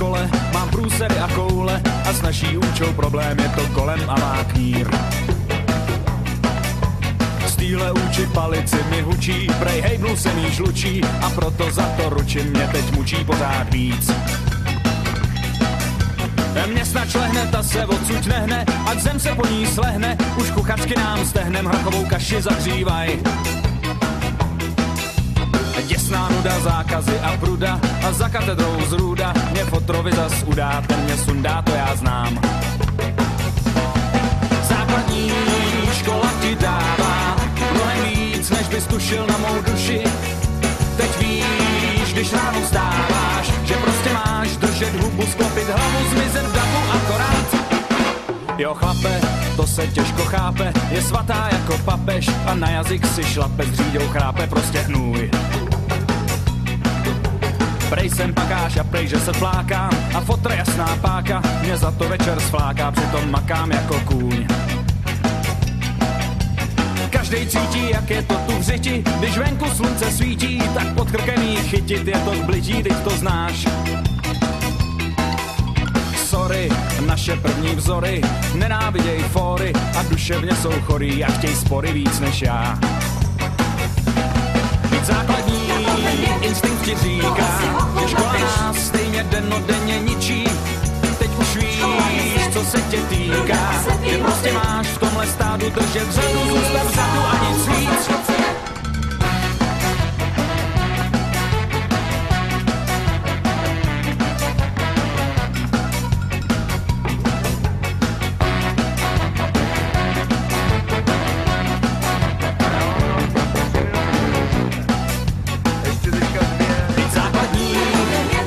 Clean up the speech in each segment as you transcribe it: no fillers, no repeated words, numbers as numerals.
škole mám průsery a koule a s naší účou problém je to kolem a má knír. Z týhle úči palici mi hučí, prej hejbnul se mi žlučí a proto za to ručím, mě teď mučí pořád víc. Mě snad šlehne, ta se odsud nehne, ať zem se po ní slehne, už kuchačky nám stehnem hrachovou kaši zahřívaj. Děsná nuda, zákazy a pruda a za katedrou zrůda mě fotrovi zas udá, ten mě sundá, to já znám. Základní škola ti dává mnohem víc, než bys tušil na mou duši. Teď víš, když ráno vstáváš, že prostě máš držet hubu, sklopit hlavu, zmizet v davu akorát. Jo chlape, to se těžko chápe, je svatá jako papež a na jazyk si šlape, s říďou chrápe, prostě hnůj. Prej jsem pakáš a prej, že se flákám a fotra jasná páka mě za to večer sfláká, přitom makám jako kůň. Každej cítí, jak je to tu v řiti, když venku slunce svítí, tak pod krkem jí chytit, je to k blití, teď to znáš. Sorry, naše první vzory nenáviděj fóry a duševně jsou chorý a chtěj spory víc než já. Být základní instinkt ti říká, že škola nás stejně dennodenně ničí. Teď už víš, co se tě týká, že prostě máš v tomhle stádu držet řadu, zůstat vzadu a nic víc.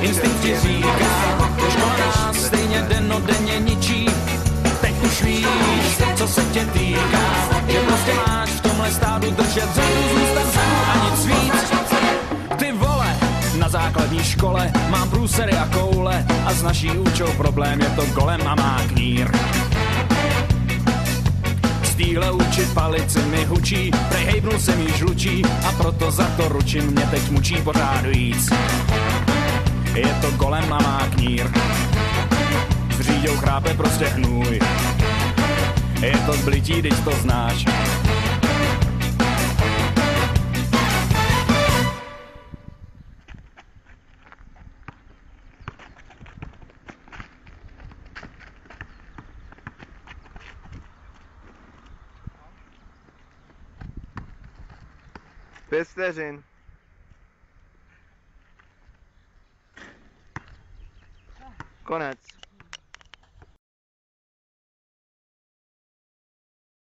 Instinkt ti říká, že škola nás stejně dennodenně ničí. Teď už víš, co se tě týká, že prostě máš v tomhle stádu držet řadu, zůstat vzadu a nic víc. Ty vole, na základní škole mám průsery a koule a s naší účou problém je to golem a má knír. Z týhle úči palici mi hučí, prej hejbnul se mi žlučí a proto za to ručím, mě teď mučí pořád víc. Je to golem a má knír, s říďou chrápe prostě hnůj. Je to zblití, teď to znáš. Pět vteřin. Konec.